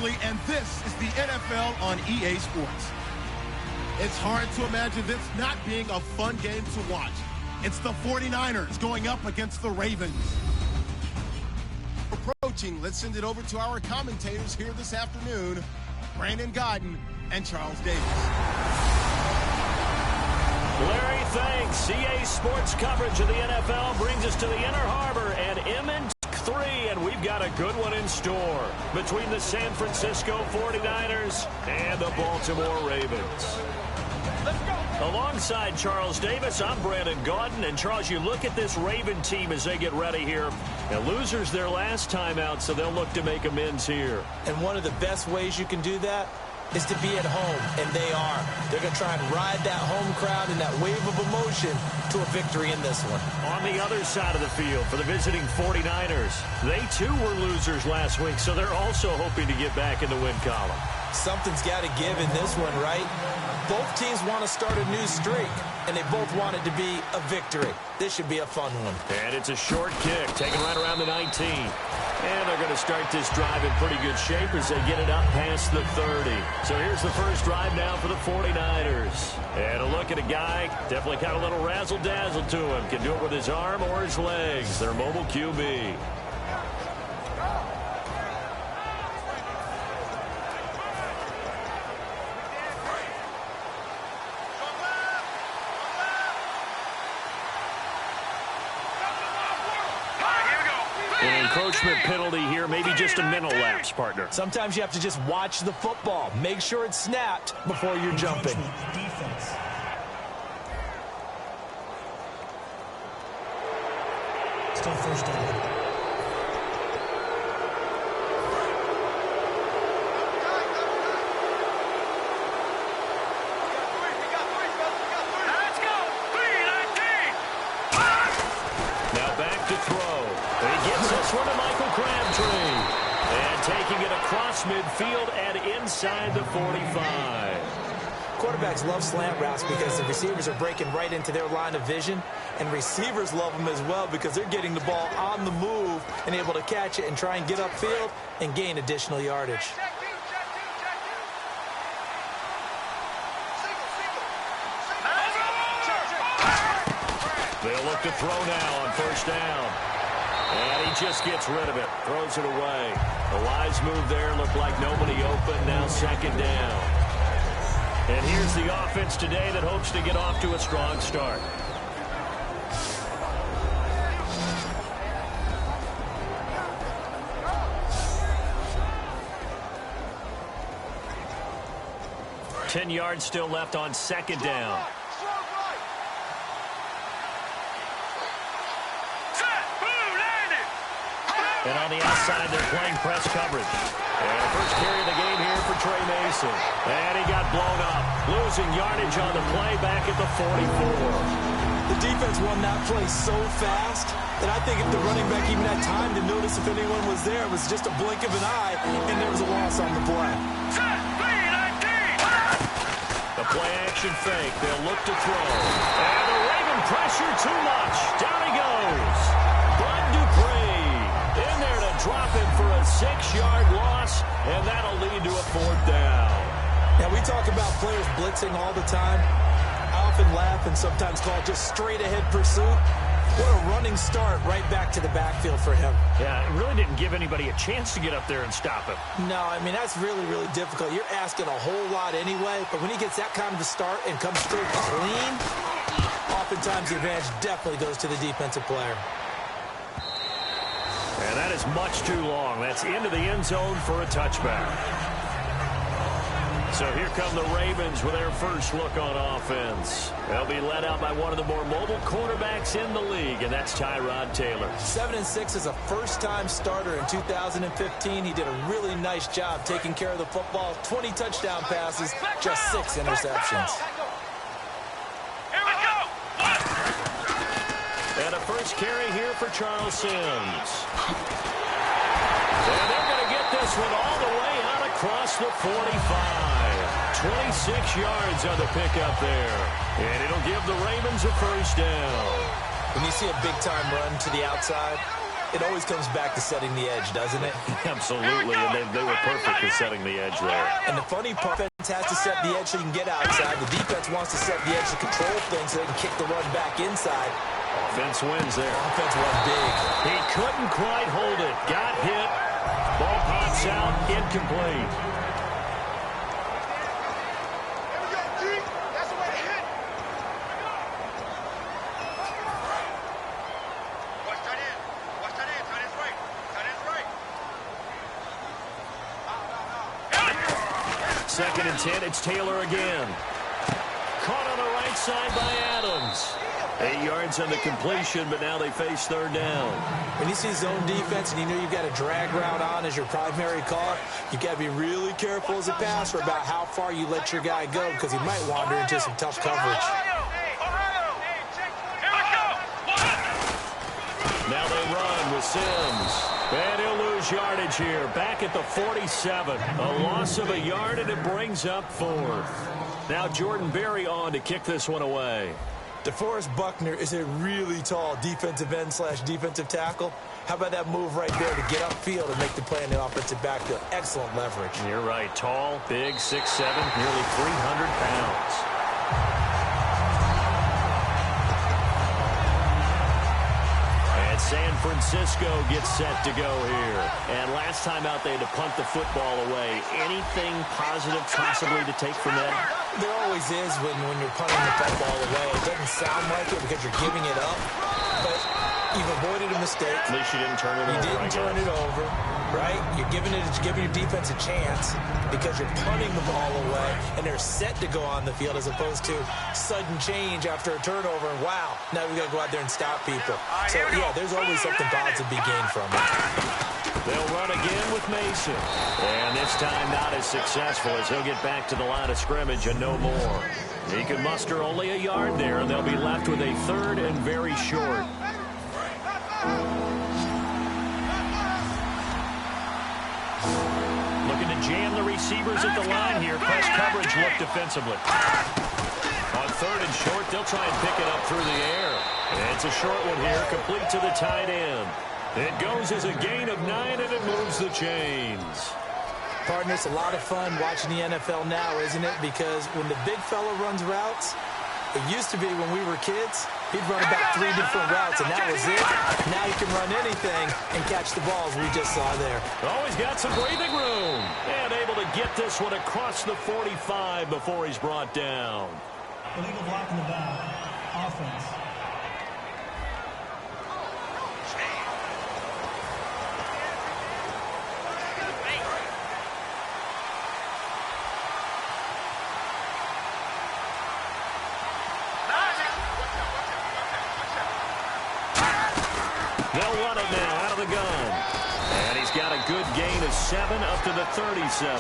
Langley, and this is the NFL on EA Sports. It's hard to imagine this not being a fun game to watch. It's the 49ers going up against the Ravens. Approaching, let's send it over to our commentators here this afternoon, Brandon Godden and Charles Davis. Larry, thanks. EA Sports coverage of the NFL brings us to the Inner Harbor and Emmons 3, and we've got a good one in store between the San Francisco 49ers and the Baltimore Ravens. Let's go. Alongside Charles Davis, I'm Brandon Gaudin. And Charles, you look at this Raven team as they get ready here. Now, losers their last time out, so they'll look to make amends here. And one of the best ways you can do that is to be at home, and they are. They're going to try and ride that home crowd and that wave of emotion to a victory in this one. On the other side of the field for the visiting 49ers, they too were losers last week, so they're also hoping to get back in the win column. Something's got to give in this one, right? Both teams want to start a new streak, and they both want it to be a victory. This should be a fun one. And it's a short kick, taken right around the 19. And they're going to start this drive in pretty good shape as they get it up past the 30. So here's the first drive now for the 49ers. And a look at a guy, definitely got a little razzle-dazzle to him. Can do it with his arm or his legs. Their mobile QB. An encroachment penalty here, maybe just a mental lapse, partner. Sometimes you have to just watch the football. Make sure it's snapped before you're jumping. Defense. Still first down. Taking it across midfield and inside the 45. Quarterbacks love slant routes because the receivers are breaking right into their line of vision, and receivers love them as well because they're getting the ball on the move and able to catch it and try and get upfield and gain additional yardage. They'll look to throw now on first down. And he just gets rid of it, throws it away. A wise move there, looked like nobody open, now second down. And here's the offense today that hopes to get off to a strong start. Ten yards still left on second down. And on the outside, they're playing press coverage. And first carry of the game here for Trey Mason. And he got blown up. Losing yardage on the play back at the 44. The defense won that play so fast that I think if the running back even had time to notice if anyone was there, it was just a blink of an eye, and there was a loss on the play. The play-action fake. They'll look to throw. And the Raven pressure too much. Down he goes. Bud Dupree in there to drop him for a 6-yard loss, and that'll lead to a fourth down. Now, we talk about players blitzing all the time. I often laugh and sometimes call it just straight-ahead pursuit. What a running start right back to the backfield for him. Yeah, it really didn't give anybody a chance to get up there and stop him. No, I mean, that's really, really difficult. You're asking a whole lot anyway, but when he gets that kind of a start and comes straight clean, oftentimes the advantage definitely goes to the defensive player. And that is much too long. That's into the end zone for a touchback. So here come the Ravens with their first look on offense. They'll be led out by one of the more mobile quarterbacks in the league, and that's Tyrod Taylor. 7-6 as a first-time starter in 2015. He did a really nice job taking care of the football. 20 touchdown passes, just 6 interceptions. And a first carry here for Charles Sims. And they're going to get this one all the way out across the 45. 26 yards on the pickup there. And it'll give the Ravens a first down. When you see a big-time run to the outside, it always comes back to setting the edge, doesn't it? Absolutely, and they were perfect at setting the edge there. And the funny part, defense has to set the edge so you can get outside. The defense wants to set the edge to control things so they can kick the run back inside. Offense wins there. Offense won big. He couldn't quite hold it. Got hit. Ball pops out. Incomplete. Second and 10, it's Taylor again. Caught on the right side by Adams. 8 yards on the completion, but now they face third down. When you see zone defense and you know you've got a drag route on as your primary call, you've got to be really careful as a passer about how far you let your guy go because he might wander into some tough coverage. Now they run with Sims. And he'll lose yardage here. Back at the 47. A loss of a yard, and it brings up fourth. Now Jordan Berry on to kick this one away. DeForest Buckner is a really tall defensive end / defensive tackle. How about that move right there to get upfield and make the play in the offensive backfield? Excellent leverage. You're right. Tall, big, 6'7", nearly 300 pounds. San Francisco gets set to go here. And last time out, they had to punt the football away. Anything positive possibly to take from that? There always is when you're punting the football away. It doesn't sound like it because you're giving it up. But you've avoided a mistake. At least you didn't turn it over. You didn't turn it over, right? You're giving your defense a chance because you're punting the ball away, and they're set to go on the field as opposed to sudden change after a turnover. And wow, now we got to go out there and stop people. So, yeah, there's always something positive to be gained from it. They'll run again with Mason. And this time not as successful as he'll get back to the line of scrimmage and no more. He can muster only a yard there, and they'll be left with a third and very short. Looking to jam the receivers at the line here. Press coverage look defensively. On third and short, they'll try and pick it up through the air. And it's a short one here, complete to the tight end. It goes as a gain of 9, and it moves the chains. Partner, it's a lot of fun watching the NFL now, isn't it? Because when the big fella runs routes, it used to be when we were kids, he'd run about 3 different routes, and that was it. Now he can run anything and catch the balls we just saw there. Oh, he's got some breathing room. And able to get this one across the 45 before he's brought down. Illegal block in the back. Offense. They'll run it now out of the gun. And he's got a good gain of 7 up to the 37.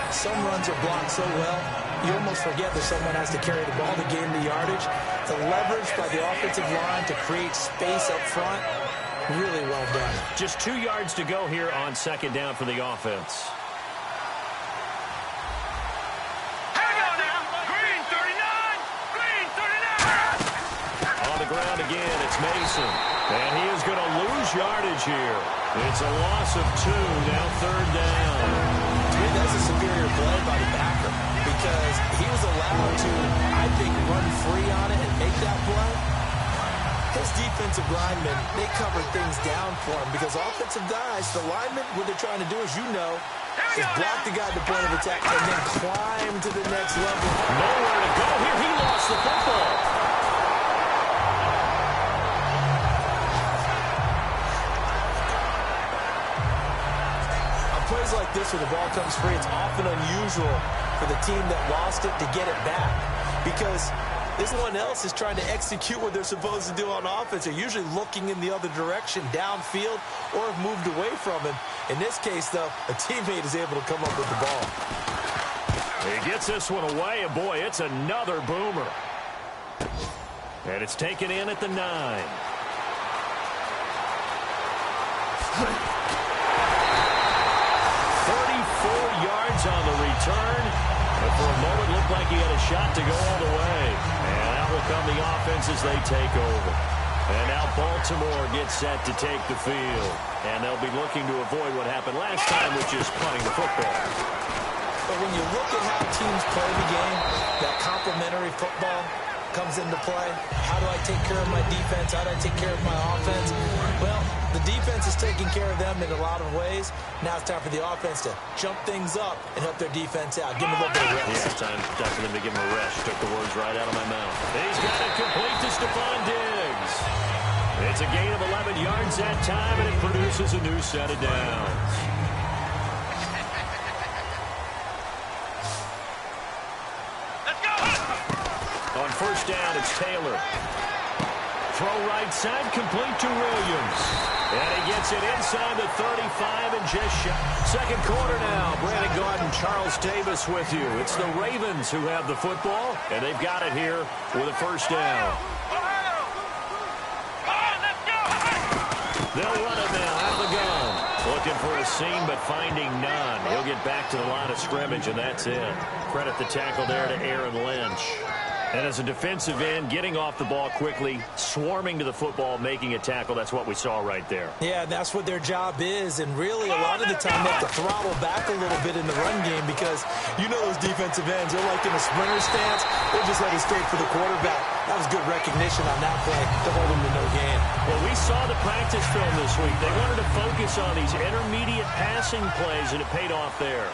Some runs are blocked so well, you almost forget that someone has to carry the ball to gain the yardage. The leverage by the offensive line to create space up front, really well done. Just 2 yards to go here on second down for the offense. On the ground again, it's Mason. And he is going to lose yardage here. It's a loss of 2, now third down. To me, that's a superior play by the backer because he was allowed to, I think, run free on it and make that play. His defensive linemen, they covered things down for him because offensive guys, the linemen, what they're trying to do, as you know, is block the guy at the point of attack and then climb to the next level. Nowhere to go here. He lost the football. Plays like this where the ball comes free, it's often unusual for the team that lost it to get it back because this one else is trying to execute what they're supposed to do on offense. They're usually looking in the other direction, downfield, or have moved away from him. In this case, though, a teammate is able to come up with the ball. He gets this one away, and boy, it's another boomer. And it's taken in at the 9. 34 yards on the return. And for a moment, looked like he had a shot to go all the way. And out will come the offense as they take over. And now Baltimore gets set to take the field. And they'll be looking to avoid what happened last time, which is punting the football. But when you look at how teams play the game, that complementary football comes into play. How do I take care of my defense? How do I take care of my offense? Well, the defense is taking care of them in a lot of ways. Now it's time for the offense to jump things up and help their defense out. Give them a little bit of rest. Yeah, it's time for them to give him a rest. Took the words right out of my mouth. He's got it complete to Stephon Diggs. It's a gain of 11 yards that time, and it produces a new set of downs. On first down, it's Taylor. Throw right side, complete to Williams. And he gets it inside the 35 and just shot. Second quarter now. Brandon Gaudin, Charles Davis with you. It's the Ravens who have the football, and they've got it here with a first down. They'll run it now out of the gun. Looking for a seam, but finding none. He'll get back to the line of scrimmage, and that's it. Credit the tackle there to Aaron Lynch. And as a defensive end, getting off the ball quickly, swarming to the football, making a tackle, that's what we saw right there. Yeah, that's what their job is. And really, a lot of the time, they have to throttle back a little bit in the run game because you know those defensive ends, they're like in a sprinter stance. They're just headed straight for the quarterback. That was good recognition on that play to hold him to no gain. Well, we saw the practice film this week. They wanted to focus on these intermediate passing plays, and it paid off there.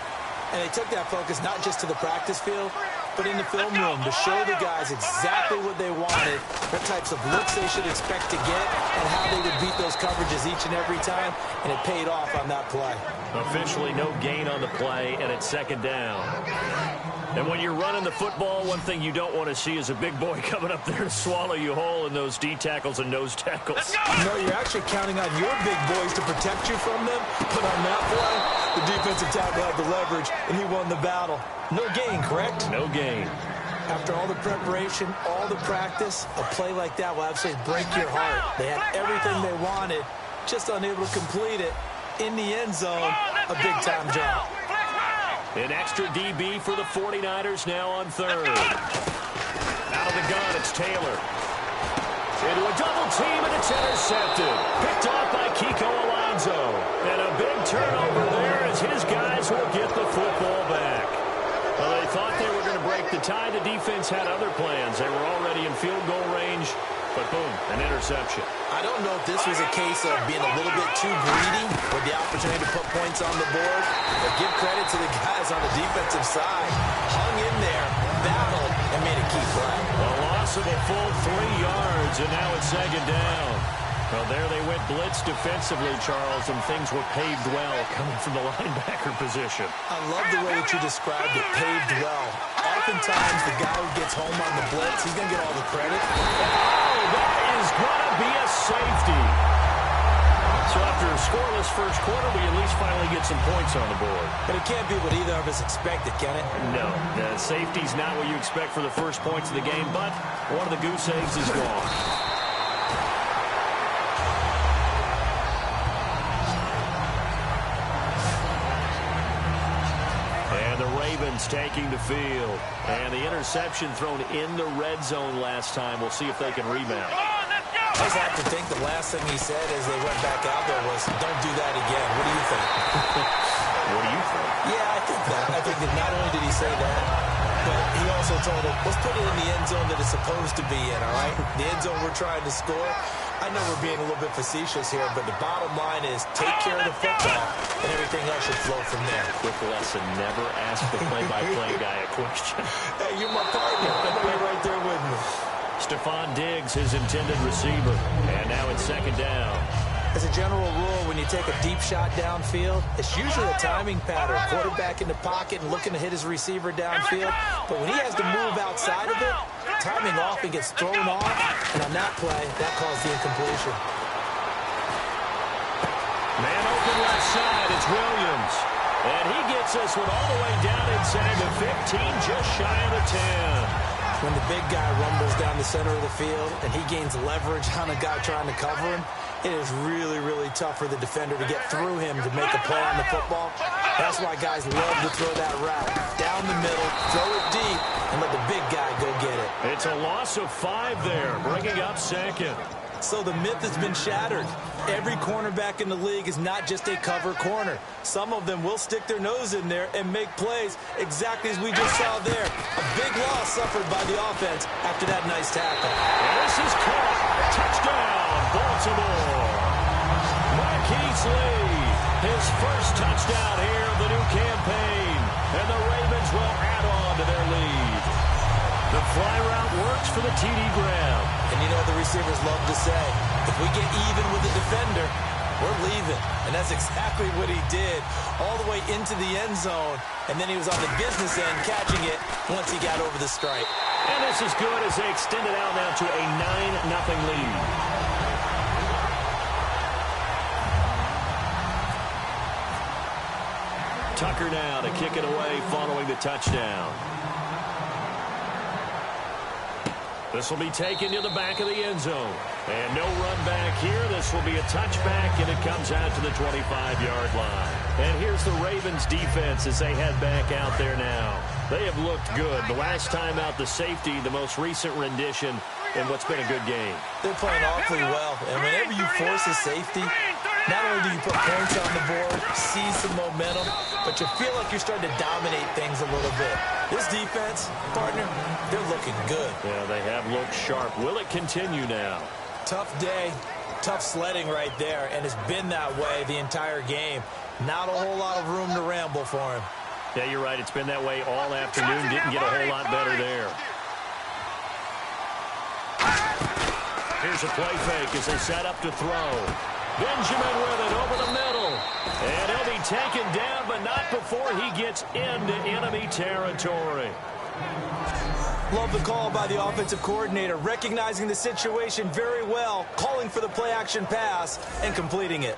And they took that focus not just to the practice field, but in the film room to show the guys exactly what they wanted, what types of looks they should expect to get, and how they would beat those coverages each and every time, and it paid off on that play. Officially no gain on the play, and it's second down. And when you're running the football, one thing you don't want to see is a big boy coming up there to swallow you whole in those D tackles and nose tackles. No, you're actually counting on your big boys to protect you from them, but on that play, the defensive tackle had the leverage, and he won the battle. No gain, correct? No gain. After all the preparation, all the practice, a play like that will absolutely break your heart. They had everything they wanted, just unable to complete it. In the end zone, a big-time job. An extra DB for the 49ers now on third. Out of the gun, it's Taylor. Into a double team, and it's intercepted. Picked off by Kiko Alonso. And a big turnover there as his guys will get the football back. Well, they thought they were going to break the tie. The defense had other plans. They were already in field goal range, but boom, an interception. I don't know if this was a case of being a little bit too greedy with the opportunity to put points on the board, but give credit to the guys on the defensive side. Hung in there, battled, and made a key play. A loss of a full 3 yards, and now it's second down. Well, there they went blitz defensively, Charles, and things were paved well coming from the linebacker position. I love the way that you described it, paved well. Oftentimes, the guy who gets home on the blitz, he's going to get all the credit. Oh, that is going to be a safety. So after a scoreless first quarter, we at least finally get some points on the board. But it can't be what either of us expected, can it? No, the safety's not what you expect for the first points of the game, but one of the goose eggs is gone. Ravens taking the field. And the interception thrown in the red zone last time. We'll see if they can rebound. I just have to think the last thing he said as they went back out there was, don't do that again. What do you think? What do you think? Yeah, I think that. I think that not only did he say that, but he also told him, let's put it in the end zone that it's supposed to be in, all right? The end zone we're trying to score. I know we're being a little bit facetious here, but the bottom line is take care of the football, and everything else should flow from there. Quick lesson, never ask the play-by-play guy a question. Hey, you're my partner. I know you're right there with me. Stephon Diggs, his intended receiver. And now it's second down. As a general rule, when you take a deep shot downfield, it's usually a timing pattern. Quarterback in the pocket and looking to hit his receiver downfield. But when he has to move outside of it, timing off and gets thrown off. And on that play, that caused the incompletion. Man open left side, it's Williams. And he gets this one all the way down inside the 15, just shy of the 10. When the big guy rumbles down the center of the field and he gains leverage on a guy trying to cover him, it is really, really tough for the defender to get through him to make a play on the football. That's why guys love to throw that route. Down the middle, throw it deep, and let the big guy go get it. It's a loss of 5 there, bringing up second. So the myth has been shattered. Every cornerback in the league is not just a cover corner. Some of them will stick their nose in there and make plays exactly as we just saw there. A big loss suffered by the offense after that nice tackle. And this is caught. Touchdown, Baltimore. Marquise Lee, his first touchdown here of the new campaign. And the Ravens will add on to their lead. The fly route works for the TD grab. And you know what the receivers love to say? If we get even with the defender, we're leaving. And that's exactly what he did all the way into the end zone. And then he was on the business end catching it once he got over the stripe. And this is good as they extend it out now to a 9-0 lead. Tucker now to kick it away following the touchdown. This will be taken to the back of the end zone. And no run back here. This will be a touchback, and it comes out to the 25-yard line. And here's the Ravens defense as they head back out there now. They have looked good. The last time out, the safety, the most recent rendition in what's been a good game. They're playing awfully well. And whenever you force a safety, not only do you put points on the board, see some momentum, but you feel like you're starting to dominate things a little bit. This defense, partner, they're looking good. Yeah, they have looked sharp. Will it continue now? Tough day, tough sledding right there, and it's been that way the entire game. Not a whole lot of room to ramble for him. Yeah, you're right. It's been that way all afternoon. Didn't get a whole lot better there. Here's a play fake as they set up to throw. Benjamin with it over the middle. And he'll be taken down, but not before he gets into enemy territory. Love the call by the offensive coordinator, recognizing the situation very well, calling for the play-action pass, and completing it.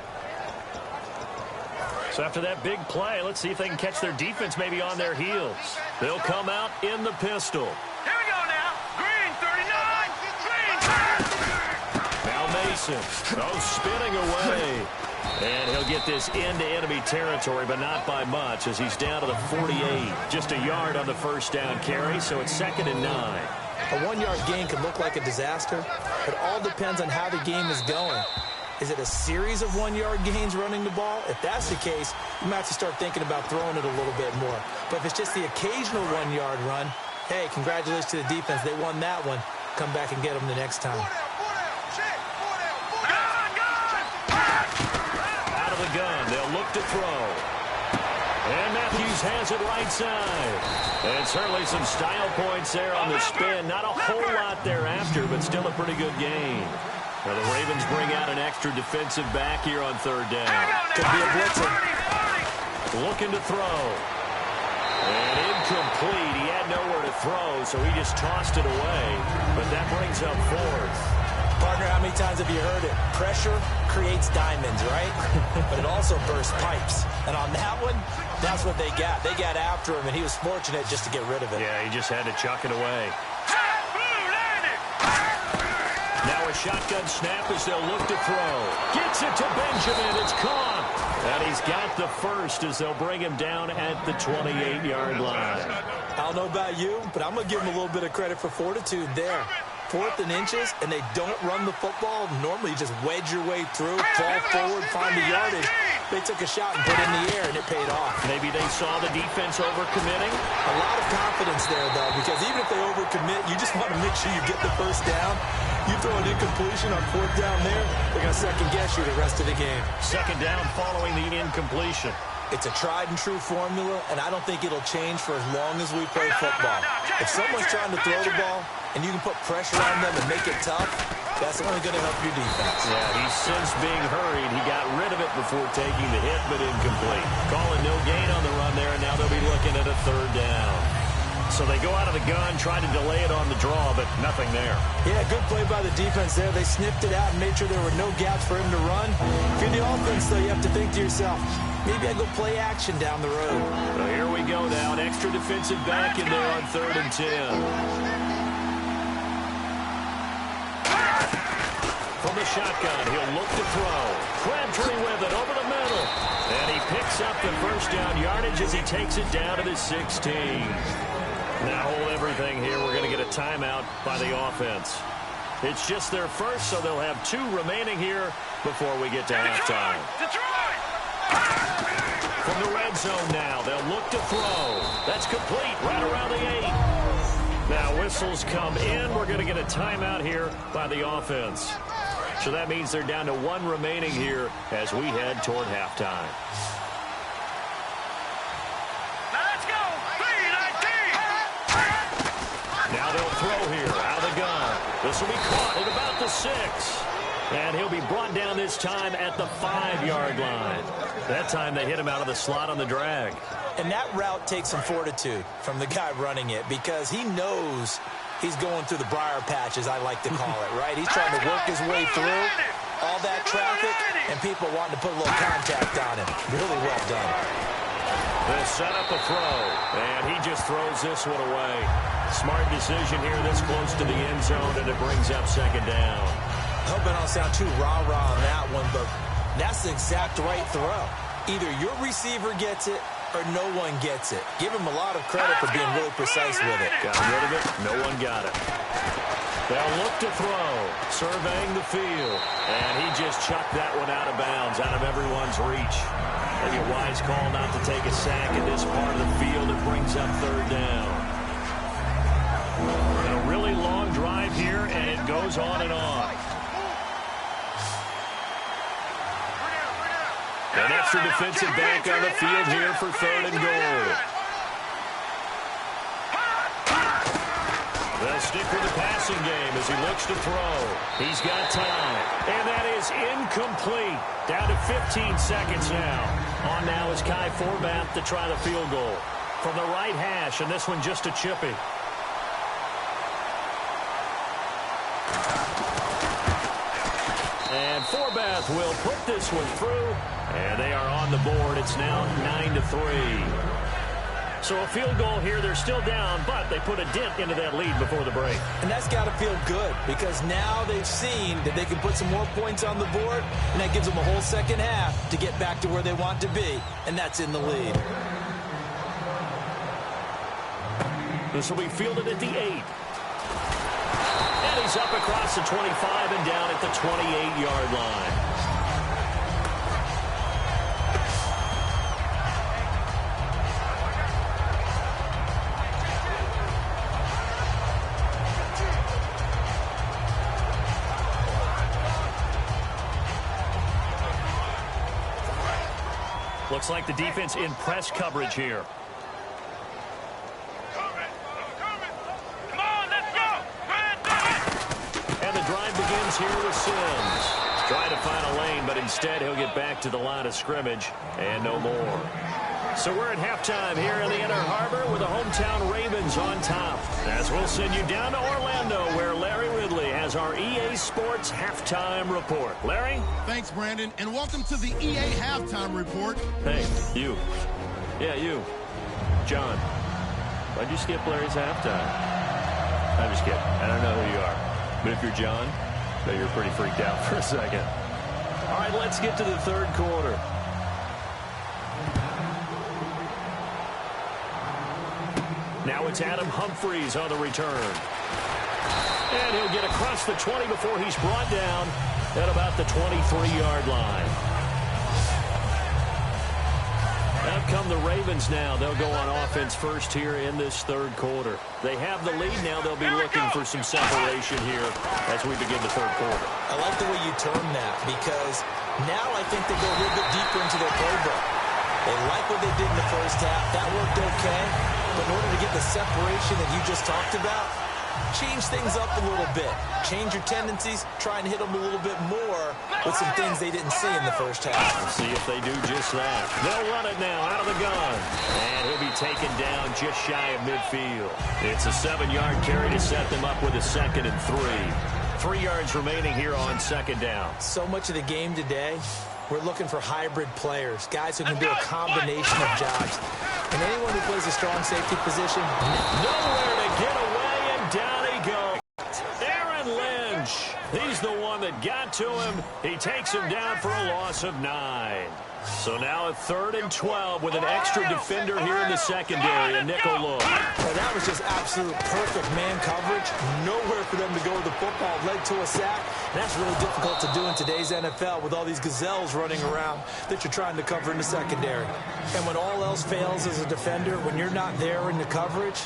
So after that big play, let's see if they can catch their defense maybe on their heels. They'll come out in the pistol. Here we go now. Green, 39. Green. Now Mason. Oh, spinning away. And he'll get this into enemy territory, but not by much as he's down to the 48. Just a yard on the first down carry, so it's 2nd and 9. A one-yard gain could look like a disaster. It all depends on how the game is going. Is it a series of one-yard gains running the ball? If that's the case, you might have to start thinking about throwing it a little bit more. But if it's just the occasional one-yard run, hey, congratulations to the defense. They won that one. Come back and get them the next time. Out of the gun, they'll look to throw. And Matthews has it right side. And certainly some style points there on the spin. Not a whole lot thereafter, but still a pretty good game. Now the Ravens bring out an extra defensive back here on 3rd down. Could be a blitzer. Looking to throw. And incomplete. He had nowhere to throw, so he just tossed it away. But that brings up 4th. Partner, how many times have you heard it? Pressure creates diamonds, right? But it also bursts pipes. And on that one, that's what they got. They got after him, and he was fortunate just to get rid of it. Yeah, he just had to chuck it away. Now a shotgun snap as they'll look to throw. Gets it to Benjamin. It's caught. And he's got the first as they'll bring him down at the 28-yard line. I don't know about you, but I'm going to give him a little bit of credit for fortitude there. 4th and inches, and they don't run the football. Normally, you just wedge your way through, fall forward, find the yardage. They took a shot and put it in the air, and it paid off. Maybe they saw the defense overcommitting. A lot of confidence there, though, because even if they overcommit, you just want to make sure you get the first down. You throw an incompletion on 4th down there, they're going to second-guess you the rest of the game. 2nd down following the incompletion. It's a tried-and-true formula, and I don't think it'll change for as long as we play football. If someone's trying to throw the ball, and you can put pressure on them and make it tough, that's only going to help your defense. Yeah, he's since being hurried. He got rid of it before taking the hit, but incomplete. Calling no gain on the run there, and now they'll be looking at a 3rd down. So they go out of the gun, try to delay it on the draw, but nothing there. Yeah, good play by the defense there. They sniffed it out and made sure there were no gaps for him to run. If you're the offense, though, you have to think to yourself, maybe I go play action down the road. So here we go now. An extra defensive back in there on 3rd and 10. From the shotgun, he'll look to throw. Crabtree with it over the middle. And he picks up the first down yardage as he takes it down to the 16. Now hold everything here. We're going to get a timeout by the offense. It's just their first, so they'll have 2 remaining here before we get to halftime. Detroit! From the red zone now, they'll look to throw. That's complete right around the 8. Now whistles come in. We're going to get a timeout here by the offense. So that means they're down to 1 remaining here as we head toward halftime. Now let's go! 3-19! Now they'll throw here out of the gun. This will be caught at about the 6. And he'll be brought down this time at the 5-yard line. That time they hit him out of the slot on the drag. And that route takes some fortitude from the guy running it because he knows he's going through the briar patch, as I like to call it, right? He's trying to work his way through all that traffic and people wanting to put a little contact on him. Really well done. They set up a throw, and he just throws this one away. Smart decision here this close to the end zone, and it brings up 2nd down. I hope I don't sound too rah-rah on that one, but that's the exact right throw. Either your receiver gets it or no one gets it. Give him a lot of credit for being really precise with it. Got rid of it. No one got it. They'll look to throw, surveying the field, and he just chucked that one out of bounds, out of everyone's reach. Maybe a wise call not to take a sack in this part of the field. It brings up 3rd down. A really long drive here, and it goes on and on. An extra defensive back on the field here for 3rd and goal. They'll stick with the passing game as he looks to throw. He's got time. And that is incomplete. Down to 15 seconds now. On now is Kai Forbath to try the field goal. From the right hash, and this one just a chippy. And Forbath will put this one through. And they are on the board. It's now 9-3. So a field goal here. They're still down, but they put a dent into that lead before the break. And that's got to feel good because now they've seen that they can put some more points on the board, and that gives them a whole second half to get back to where they want to be, and that's in the lead. This will be fielded at the 8. And he's up across the 25 and down at the 28-yard line. Looks like the defense in press coverage here. Come on, let's go! And the drive begins here with Sims. Trying to find a lane, but instead he'll get back to the line of scrimmage and no more. So we're at halftime here in the Inner Harbor with the hometown Ravens on top. As we'll send you down to Orlando where Larry Ridley has our EA Sports Halftime Report. Larry? Thanks, Brandon, and welcome to the EA Halftime Report. Hey, you. Yeah, you. John. Why'd you skip Larry's halftime? I'm just kidding. I don't know who you are. But if you're John, I bet you're pretty freaked out for a second. All right, let's get to the 3rd quarter. Now it's Adam Humphries on the return. And he'll get across the 20 before he's brought down at about the 23-yard line. Out come the Ravens now. They'll go on offense first here in this 3rd quarter. They have the lead now. They'll be looking for some separation here as we begin the 3rd quarter. I like the way you term that because now I think they go a little bit deeper into their playbook. They like what they did in the first half. That worked okay. But in order to get the separation that you just talked about, change things up a little bit. Change your tendencies. Try and hit them a little bit more with some things they didn't see in the first half. We'll see if they do just that. They'll run it now out of the gun. And he'll be taken down just shy of midfield. It's a 7-yard carry to set them up with a 2nd and 3. 3 yards remaining here on 2nd down. So much of the game today, we're looking for hybrid players, guys who can do a combination of jobs. And anyone who plays a strong safety position, nowhere to get away, and down he goes. Aaron Lynch. He's the one that got to him. He takes him down for a loss of 9. So now a 3rd and 12 with an extra defender here in the secondary, a nickel look. And that was just absolute perfect man coverage. Nowhere for them to go with the football. Led to a sack. And that's really difficult to do in today's NFL with all these gazelles running around that you're trying to cover in the secondary. And when all else fails as a defender, when you're not there in the coverage,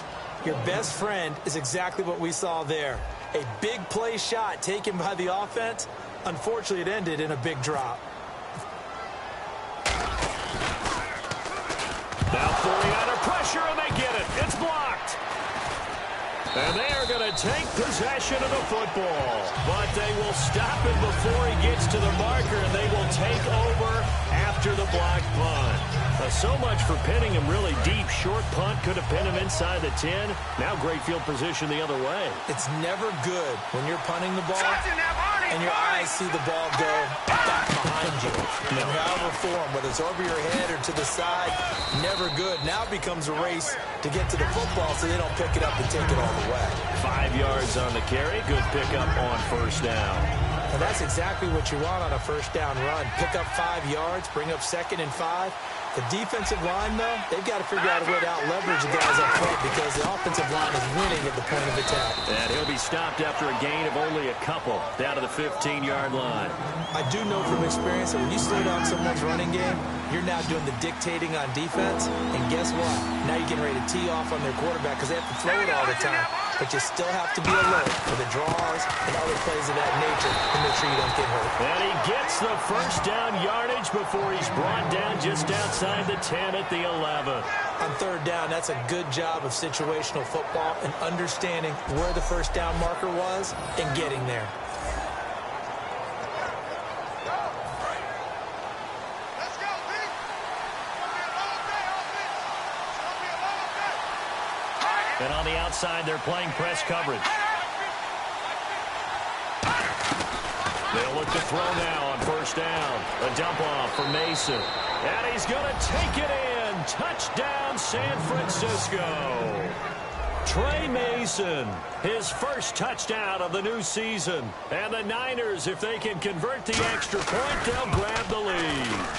your best friend is exactly what we saw there. A big play shot taken by the offense. Unfortunately, it ended in a big drop. Now 40 under pressure, and they get it. It's blocked. And they are going to take possession of the football. But they will stop him before he gets to the marker, and they will take over after the blocked punt. So much for pinning him really deep. Short punt could have pinned him inside the 10. Now great field position the other way. It's never good when you're punting the ball and your eyes see the ball go back behind you. In however form, whether it's over your head or to the side, never good. Now it becomes a race to get to the football so they don't pick it up and take it all the way. 5 yards on the carry. Good pickup on 1st down. And that's exactly what you want on a 1st down run. Pick up 5 yards, bring up 2nd and 5. The defensive line, though, they've got to figure out a way to out-leverage the guys up front because the offensive line is winning at the point of attack. And he'll be stopped after a gain of only a couple down to the 15-yard line. I do know from experience that when you slow down someone's running game, you're now doing the dictating on defense. And guess what? Now you're getting ready to tee off on their quarterback because they have to throw it all the time. But you still have to be alert for the draws and other plays of that nature to make sure you don't get hurt. And he gets the 1st down yardage before he's brought down just outside the 10 at the 11. On 3rd down, that's a good job of situational football and understanding where the 1st down marker was and getting there. And on the outside, they're playing press coverage. They'll look to throw now on 1st down. A dump off for Mason. And he's going to take it in. Touchdown, San Francisco. Trey Mason, his 1st touchdown of the new season. And the Niners, if they can convert the extra point, they'll grab the lead.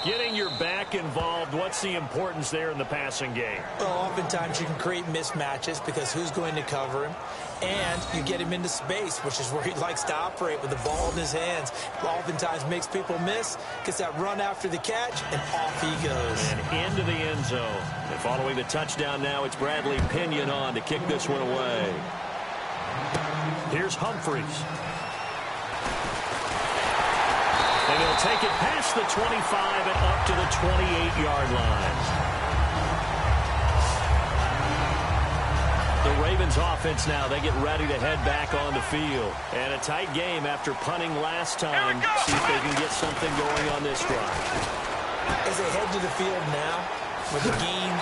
Getting your back involved, what's the importance there in the passing game? Well, oftentimes you can create mismatches because who's going to cover him? And you get him into space, which is where he likes to operate with the ball in his hands. Oftentimes makes people miss, gets that run after the catch, and off he goes. And into the end zone. And following the touchdown now, it's Bradley Pinion on to kick this one away. Here's Humphreys. And he'll take it past the 25 and up to the 28-yard line. The Ravens offense now, they get ready to head back on the field. And a tight game after punting last time. See if they can get something going on this drive. As they head to the field now, with the game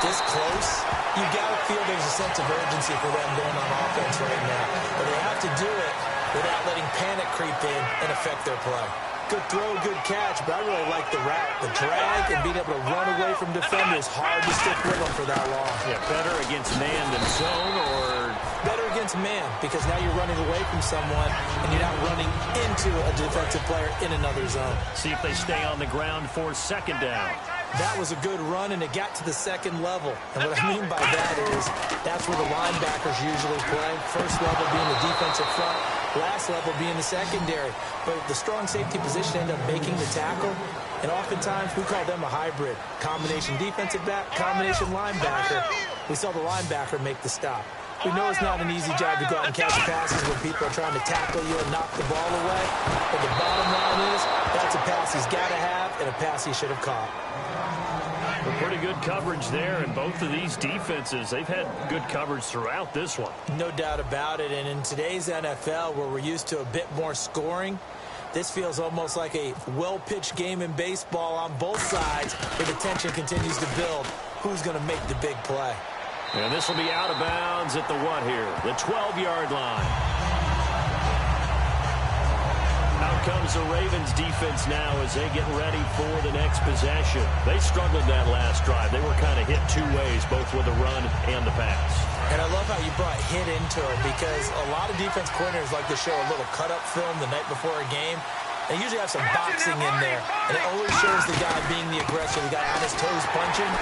this close, you've got to feel there's a sense of urgency for them going on offense right now. But they have to do it without letting panic creep in and affect their play. Good throw, good catch, but I really like the route. The drag and being able to run away from defenders, hard to stick with them for that long. Yeah, better against man than zone, or better against man because now you're running away from someone and you're not running into a defensive player in another zone. See if they stay on the ground for 2nd down. That was a good run, and it got to the 2nd level. And what I mean by that is that's where the linebackers usually play. 1st level being the defensive front, last level being the secondary. But the strong safety position ended up making the tackle. And oftentimes we call them a hybrid. Combination defensive back, combination linebacker. We saw the linebacker make the stop. We know it's not an easy job to go out and catch passes when people are trying to tackle you and knock the ball away. But the bottom line is that's a pass he's got to have and a pass he should have caught. Well, pretty good coverage there, and both of these defenses, they've had good coverage throughout this one. No doubt about it, and in today's NFL, where we're used to a bit more scoring, this feels almost like a well-pitched game in baseball on both sides, where the tension continues to build. Who's going to make the big play? And this will be out of bounds at the what here? The 12-yard line. Out comes the Ravens defense now as they get ready for the next possession. They struggled that last drive. They were kind of hit two ways, both with the run and the pass. And I love how you brought hit into it because a lot of defense coordinators like to show a little cut-up film the night before a game. They usually have some boxing in there, and it always shows the guy being the aggressor, the guy on his toes punching,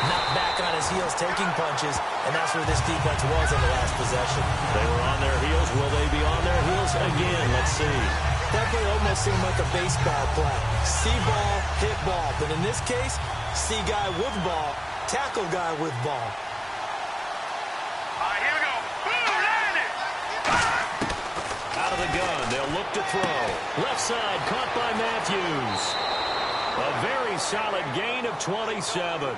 not back on his heels taking punches, and that's where this defense was in the last possession. They were on their heels. Will they be on their heels again? Let's see. That play almost seemed like a baseball play. See ball, hit ball. But in this case, see guy with ball, tackle guy with ball. All right, here we go. Boom, landed. Out of the gun, they'll look to throw. Left side, caught by Matthews. A very solid gain of 27.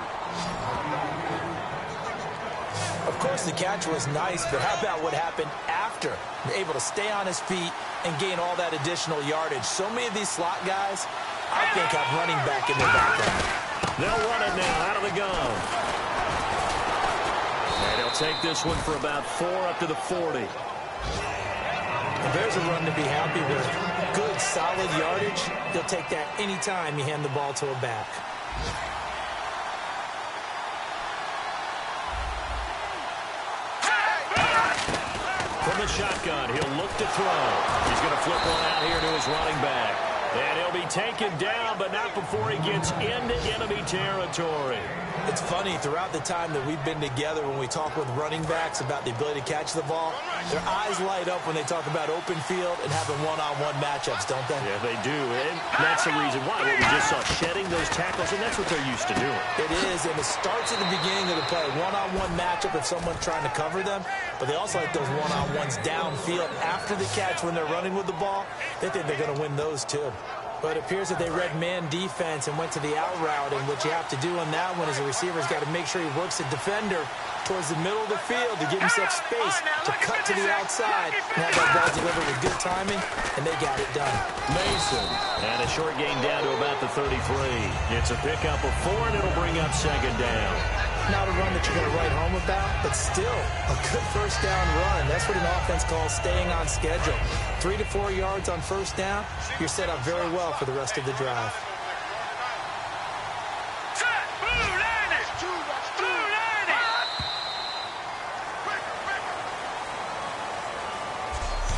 Of course, the catch was nice, but how about what happened after? Able to stay on his feet and gain all that additional yardage. So many of these slot guys, I think, have running back in their background. They'll run it now out of the gun. And he'll take this one for about 4 up to the 40. And there's a run to be happy with. Good, solid yardage. He'll take that anytime you hand the ball to a back. From the shotgun, he'll look to throw. He's going to flip one out here to his running back. And he'll be taken down, but not before he gets into enemy territory. It's funny, throughout the time that we've been together, when we talk with running backs about the ability to catch the ball, their eyes light up when they talk about open field and having one-on-one matchups, don't they? Yeah, they do. And that's the reason why. What we just saw, shedding those tackles, and that's what they're used to doing. It is, and it starts at the beginning of the play. One-on-one matchup if someone's trying to cover them, but they also like those one-on-ones downfield after the catch when they're running with the ball. They think they're going to win those, too. But it appears that they read man defense and went to the out route, and what you have to do on that one is the receiver's got to make sure he works the defender towards the middle of the field to give himself space to cut to the outside and have that ball delivered with good timing, and they got it done. Mason, and a short gain down to about the 33. It's a pickup of 4, and it'll bring up second down. Not a run that you're going to write home about, but still a good first down run. That's what an offense calls staying on schedule. 3 to 4 yards on first down, you're set up very well for the rest of the drive. Set. Boom, landed. Boom, landed.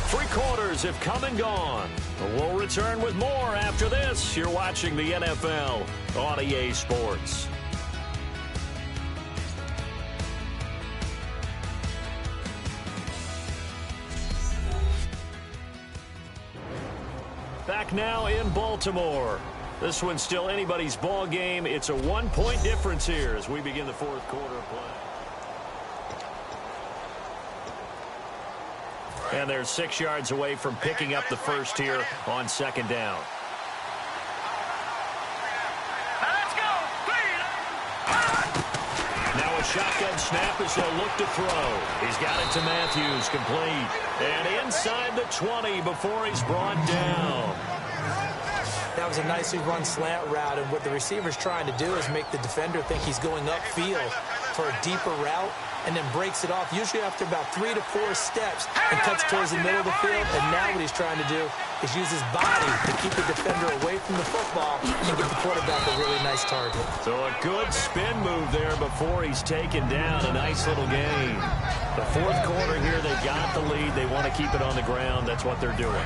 3 quarters have come and gone. We'll return with more after this. You're watching the NFL on EA Sports. Back now in Baltimore. This one's still anybody's ball game. It's a 1-point difference here as we begin the fourth quarter of play. And they're 6 yards away from picking up the first here on second down. Now let's go. Now a shotgun snap as they'll look to throw. He's got it to Matthews, complete. And inside the 20 before he's brought down. That was a nicely run slant route, and what the receiver's trying to do is make the defender think he's going upfield for a deeper route, and then breaks it off, usually after about 3 to 4 steps, and cuts towards the middle of the field. And now what he's trying to do is use his body to keep the defender away from the football and give the quarterback a really nice target. So a good spin move there before he's taken down. A nice little gain. The fourth quarter here, they got the lead. They want to keep it on the ground. That's what they're doing.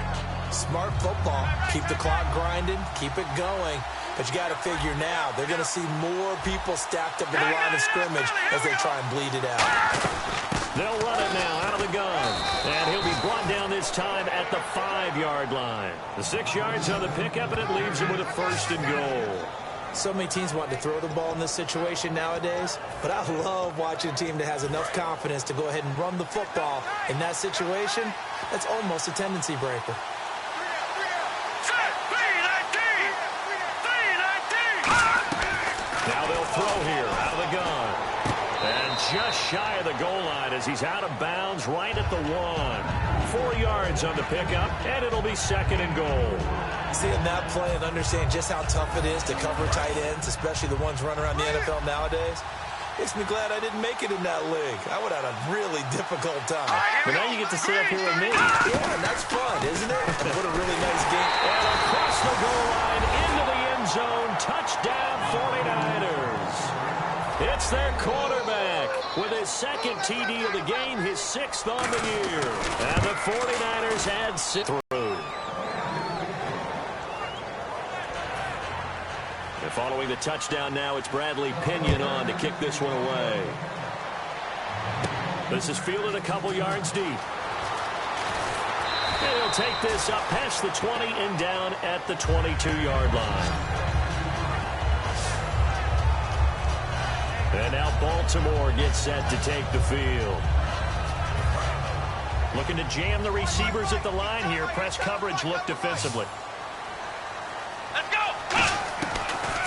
Smart football. Keep the clock grinding. Keep it going. But you got to figure now, they're going to see more people stacked up in the line of scrimmage as they try and bleed it out. They'll run it now out of the gun. And he'll be brought down this time at the 5-yard line. The 6 yards on the pickup, and it leaves him with a 1st and goal. So many teams want to throw the ball in this situation nowadays, but I love watching a team that has enough confidence to go ahead and run the football. In that situation, that's almost a tendency breaker. Now they'll throw here out of the gun. And just shy of the goal line as he's out of bounds right at the 1. 4 yards on the pickup, and it'll be 2nd and goal. Seeing that play and understand just how tough it is to cover tight ends, especially the ones running around the NFL nowadays, makes me glad I didn't make it in that league. I would have had a really difficult time. But now you get to sit up here with me. Yeah, and that's fun, isn't it? What a really nice game. And a It's their quarterback with his second TD of the game, his 6th on the year. And the 49ers add 6 through. And following the touchdown now, it's Bradley Pinion on to kick this one away. This is fielded a couple yards deep. And he'll take this up past the 20 and down at the 22-yard line. And now Baltimore gets set to take the field. Looking to jam the receivers at the line here. Press coverage look defensively. Let's go!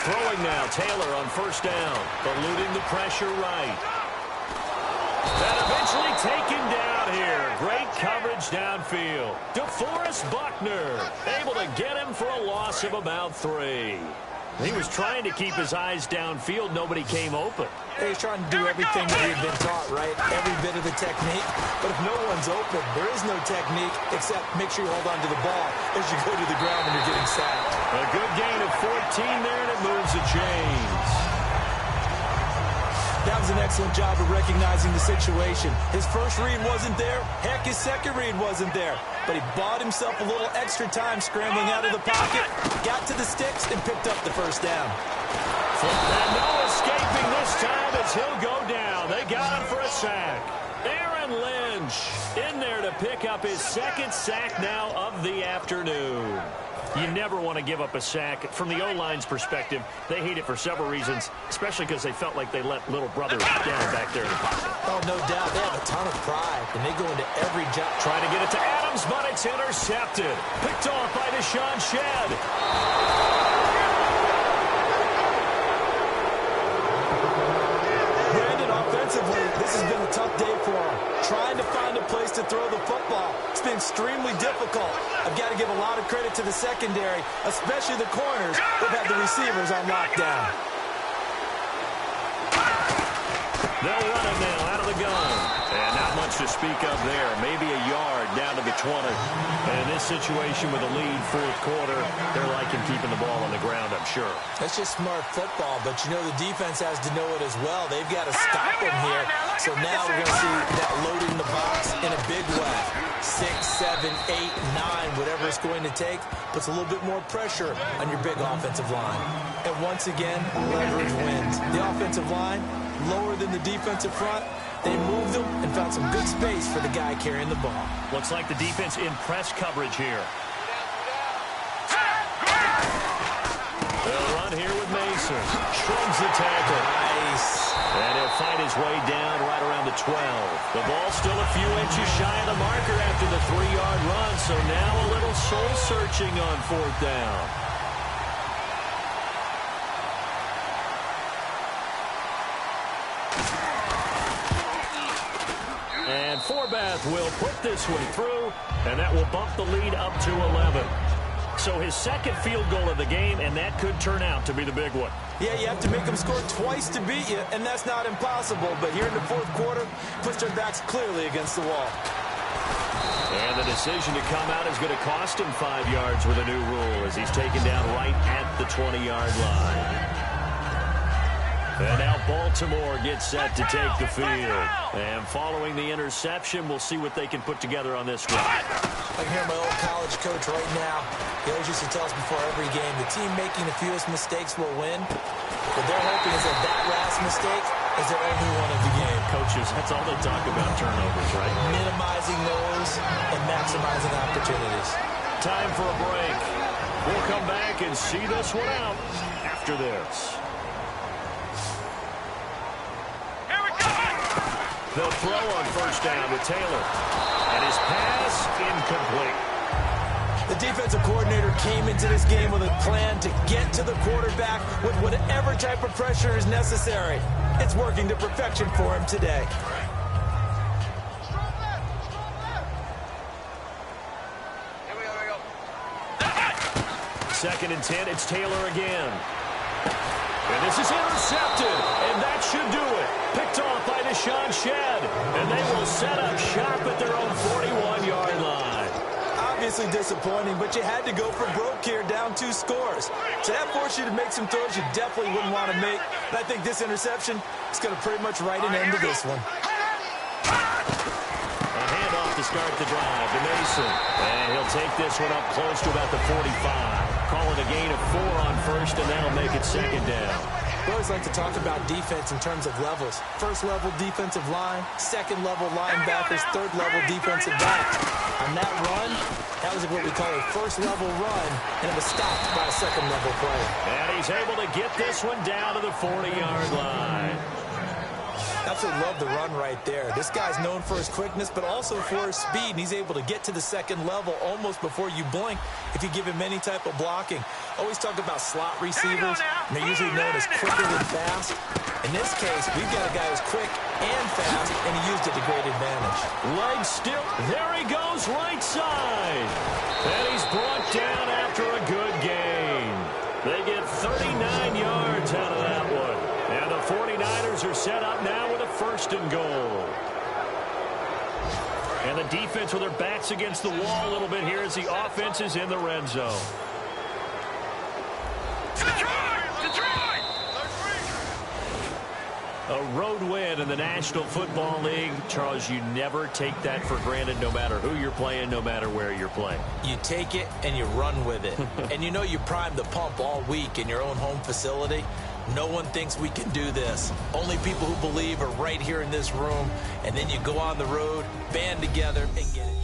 Throwing now, Taylor on first down. Eluding the pressure right. And eventually taken down here. Great coverage downfield. DeForest Buckner able to get him for a loss of about 3. He was trying to keep his eyes downfield. Nobody came open. He's trying to do everything that he'd been taught, right? Every bit of the technique. But if no one's open, there is no technique except make sure you hold on to the ball as you go to the ground when you're getting sacked. A good gain of 14 there, and it moves the chains. That was an excellent job of recognizing the situation. His first read wasn't there. Heck, his second read wasn't there. But he bought himself a little extra time scrambling out of the pocket, got to the sticks, and picked up the first down. And no escaping this time as he'll go down. They got him for a sack. Aaron Lynch in there to pick up his 2nd sack now of the afternoon. You never want to give up a sack. From the O-line's perspective, they hate it for several reasons, especially because they felt like they let little brother down back there in the pocket. Oh, no doubt. They have a ton of pride, and they go into every job. Trying to get it to Adams, but it's intercepted. Picked off by Deshaun Shedd. Brandon, offensively, this has been a tough day for him. Trying to find a place to throw the football. It's been extremely difficult. I've got to give a lot of credit to the secondary, especially the corners who've had the receivers on lockdown. They'll run it now out of the gun. And not much to speak of there. Maybe a yard down to the 20. And in this situation with a lead, 4th quarter, they're liking keeping the ball on the ground, I'm sure. That's just smart football, but you know the defense has to know it as well. They've got to stop them here. So now we're going to see that loaded in the box in a big way. 6, 7, 8, 9, whatever it's going to take, puts a little bit more pressure on your big offensive line. And once again, leverage wins. The offensive line, lower than the defensive front. They moved them and found some good space for the guy carrying the ball. Looks like the defense in press coverage here. They'll run here with Mason. Shrugs the tackle. Nice. And he'll find his way down right around the 12. The ball's still a few inches shy of the marker after the 3-yard run, so now a little soul-searching on 4th down. And Forbath will put this one through, and that will bump the lead up to 11. So his 2nd field goal of the game, and that could turn out to be the big one. Yeah, you have to make them score twice to beat you, and that's not impossible. But here in the 4th quarter, puts their backs clearly against the wall. And the decision to come out is going to cost him 5 yards with a new rule as he's taken down right at the 20-yard line. And now Baltimore gets set to take the field. And following the interception, we'll see what they can put together on this drive. I can hear my old college coach right now. He always used to tell us before every game, the team making the fewest mistakes will win. What they're hoping is that last mistake is their only one of the game. Coaches, that's all they talk about, turnovers, right? Minimizing those and maximizing opportunities. Time for a break. We'll come back and see this one out after this. They'll throw on first down with Taylor. And his pass incomplete. The defensive coordinator came into this game with a plan to get to the quarterback with whatever type of pressure is necessary. It's working to perfection for him today. Second and 10, it's Taylor again. And this is intercepted, and that should do it. Picked off by Deshaun Shedd, and they will set up shop at their own 41-yard line. obviously disappointing, but you had to go for broke here, down 2 scores. So that forced you to make some throws you definitely wouldn't want to make. And I think this interception is going to pretty much write an end to this one. A handoff to start the drive to Mason. And he'll take this one up close to about the 45. Call it a gain of 4 on first, and that'll make it second down. We always like to talk about defense in terms of levels. First-level defensive line, second-level linebackers, third-level defensive backs. On that run, that was what we call a first-level run, and it was stopped by a second-level player. And he's able to get this one down to the 40-yard line. Absolutely love the run right there. This guy's known for his quickness, but also for his speed, and he's able to get to the second level almost before you blink if you give him any type of blocking. Always talk about slot receivers, and they're usually known as quicker than fast. In this case, we've got a guy who's quick and fast, and he used it to great advantage. Leg still. There he goes, right side. And he's brought down after a good gain. They get 39 yards out of that one. And the 49ers are set up now with a 1st and goal. And the defense with their backs against the wall a little bit here as the offense is in the red zone. A road win in the National Football League. Charles, you never take that for granted no matter who you're playing, no matter where you're playing. You take it and you run with it. And you know you primed the pump all week in your own home facility. No one thinks we can do this. Only people who believe are right here in this room. And then you go on the road, band together, and get it.